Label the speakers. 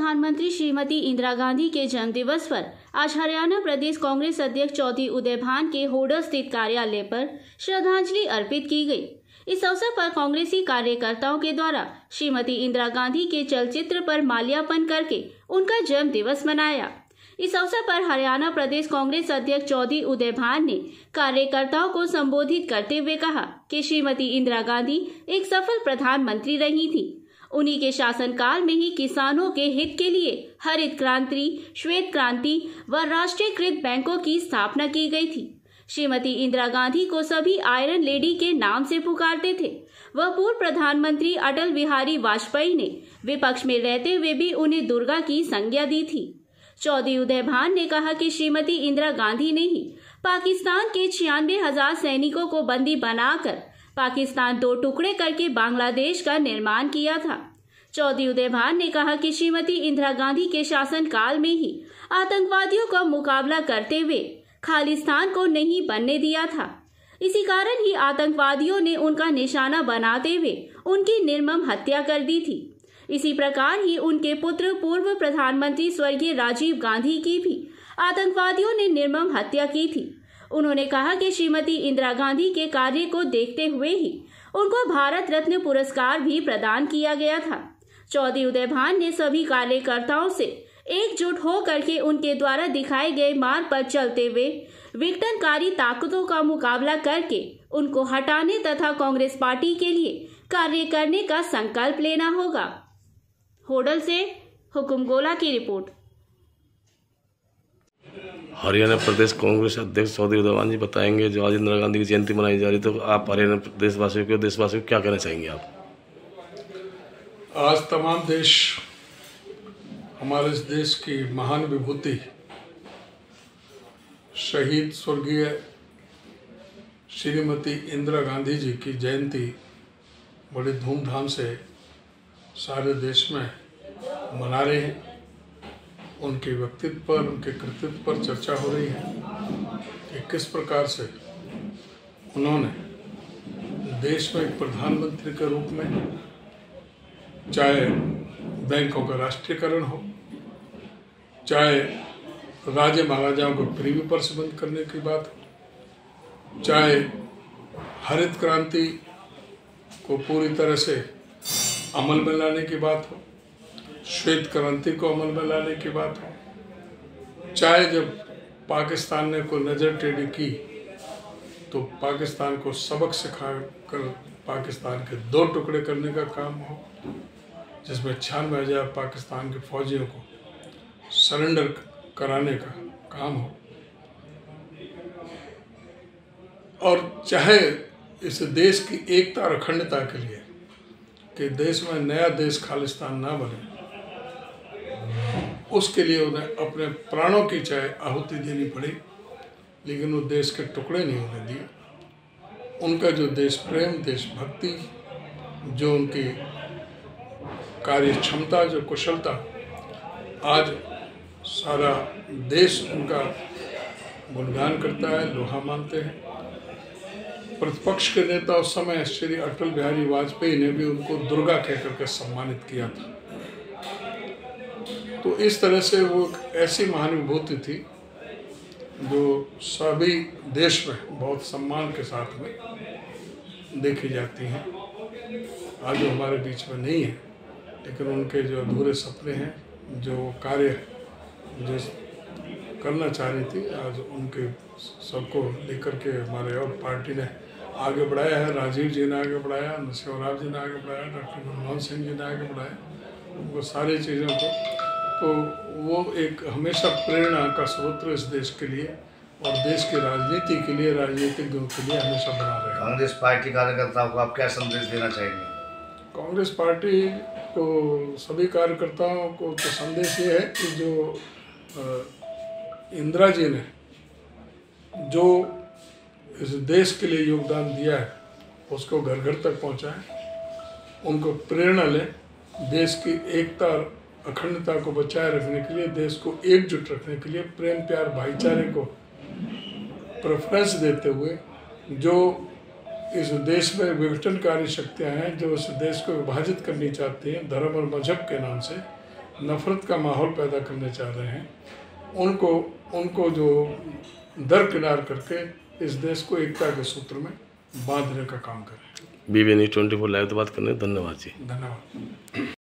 Speaker 1: प्रधानमंत्री श्रीमती इंदिरा गांधी के जन्मदिवस पर आज हरियाणा प्रदेश कांग्रेस अध्यक्ष चौधरी उदय भान के होडल स्थित कार्यालय पर श्रद्धांजलि अर्पित की गई। इस अवसर पर कांग्रेसी कार्यकर्ताओं के द्वारा श्रीमती इंदिरा गांधी के चलचित्र पर माल्यार्पण करके उनका जन्म दिवस मनाया। इस अवसर पर हरियाणा प्रदेश कांग्रेस अध्यक्ष चौधरी उदय भान ने कार्यकर्ताओं को संबोधित करते हुए कहा कि श्रीमती इंदिरा गांधी एक सफल प्रधानमंत्री रही थी। उन्हीं के शासनकाल में ही किसानों के हित के लिए हरित क्रांति, श्वेत क्रांति व राष्ट्रीयकृत बैंकों की स्थापना की गई थी। श्रीमती इंदिरा गांधी को सभी आयरन लेडी के नाम से पुकारते थे। वह पूर्व प्रधानमंत्री अटल बिहारी वाजपेयी ने विपक्ष में रहते हुए भी उन्हें दुर्गा की संज्ञा दी थी। चौधरी उदय भान ने कहा कि श्रीमती इंदिरा गांधी ने ही पाकिस्तान के 96,000 सैनिकों को बंदी बनाकर पाकिस्तान दो टुकड़े करके बांग्लादेश का निर्माण किया था। चौधरी उदय भान ने कहा कि श्रीमती इंदिरा गांधी के शासनकाल में ही आतंकवादियों का मुकाबला करते हुए खालिस्तान को नहीं बनने दिया था। इसी कारण ही आतंकवादियों ने उनका निशाना बनाते हुए उनकी निर्मम हत्या कर दी थी। इसी प्रकार ही उनके पुत्र पूर्व प्रधानमंत्री स्वर्गीय राजीव गांधी की भी आतंकवादियों ने निर्मम हत्या की थी। उन्होंने कहा कि श्रीमती इंदिरा गांधी के कार्य को देखते हुए ही उनको भारत रत्न पुरस्कार भी प्रदान किया गया था। चौधरी उदय भान ने सभी कार्यकर्ताओं से एकजुट होकर के उनके द्वारा दिखाए गए मार्ग पर चलते हुए विघटनकारी ताकतों का मुकाबला करके उनको हटाने तथा कांग्रेस पार्टी के लिए कार्य करने का संकल्प लेना होगा। होडल से हुकुम गोला की रिपोर्ट।
Speaker 2: हरियाणा प्रदेश कांग्रेस अध्यक्ष चौधरी उदय भान जी बताएंगे, जो आज इंदिरा गांधी की जयंती मनाई जा रही है, तो आप हरियाणा देशवासियों को क्या कहना चाहेंगे आप?
Speaker 3: आज तमाम देश हमारे इस देश की महान विभूति शहीद स्वर्गीय श्रीमती इंदिरा गांधी जी की जयंती बड़े धूमधाम से सारे देश में मना रहे हैं। उनके व्यक्तित्व पर, उनके कृतित्व पर चर्चा हो रही है कि किस प्रकार से उन्होंने देश में एक प्रधानमंत्री के रूप में, चाहे बैंकों का राष्ट्रीयकरण हो, चाहे राजे महाराजाओं को प्रीवी पर्स बंद करने की बात हो, चाहे हरित क्रांति को पूरी तरह से अमल में लाने की बात हो, श्वेत क्रांति को अमल में लाने की बात हो, चाहे जब पाकिस्तान ने कोई नज़र टेढ़ी की तो पाकिस्तान को सबक सिखा कर पाकिस्तान के दो टुकड़े करने का काम हो, जिसमें 96,000 पाकिस्तान के फौजियों को सरेंडर कराने का काम हो, और चाहे इस देश की एकता और अखंडता के लिए कि देश में नया देश खालिस्तान ना बने, उसके लिए उन्हें अपने प्राणों की चाहे आहुति देनी पड़ी, लेकिन वो देश के टुकड़े नहीं होने दिए। उनका जो देश प्रेम, देशभक्ति, जो उनकी कार्य क्षमता, जो कुशलता, आज सारा देश उनका गुणगान करता है, लोहा मानते हैं। प्रतिपक्ष के नेता उस समय श्री अटल बिहारी वाजपेयी ने भी उनको दुर्गा कहकर के सम्मानित किया था। तो इस तरह से वो एक ऐसी महान विभूति थी जो सभी देश में बहुत सम्मान के साथ में देखी जाती हैं। आज वो हमारे बीच में नहीं है, लेकिन उनके जो अधूरे सपने हैं, जो कार्य जो करना चाह रही थी, आज उनके सबको लेकर के हमारे और पार्टी ने आगे बढ़ाया है। राजीव जी ने आगे बढ़ाया, नरसिंह जी ने आगे बढ़ाया, डॉक्टर मनमोहन सिंह जी ने आगे बढ़ाया, वो सारी चीज़ों को। तो वो एक हमेशा प्रेरणा का स्रोत इस देश के लिए और देश की राजनीति के लिए, राजनीतिज्ञों के लिए हमेशा बना रहे।
Speaker 4: कांग्रेस पार्टी कार्यकर्ताओं को आप क्या संदेश देना चाहेंगे?
Speaker 3: कांग्रेस पार्टी को सभी कार्यकर्ताओं को तो संदेश ये है कि जो इंदिरा जी ने जो इस देश के लिए योगदान दिया है उसको घर घर तक पहुंचाएं, उनको प्रेरणा लें। देश की एकता और अखंडता को बचाए रखने के लिए, देश को एकजुट रखने के लिए, प्रेम प्यार भाईचारे को प्रेफरेंस देते हुए, जो इस देश में विघटनकारी शक्तियां हैं जो इस देश को विभाजित करनी चाहती हैं धर्म और मजहब के नाम से, नफरत का माहौल पैदा करने चाह रहे हैं, उनको जो दरकिनार करके इस देश को एकता के सूत्र में बांधने का काम करें।
Speaker 2: BB News 24 लाइव तो बात करने धन्यवाद जी।
Speaker 3: धन्यवाद।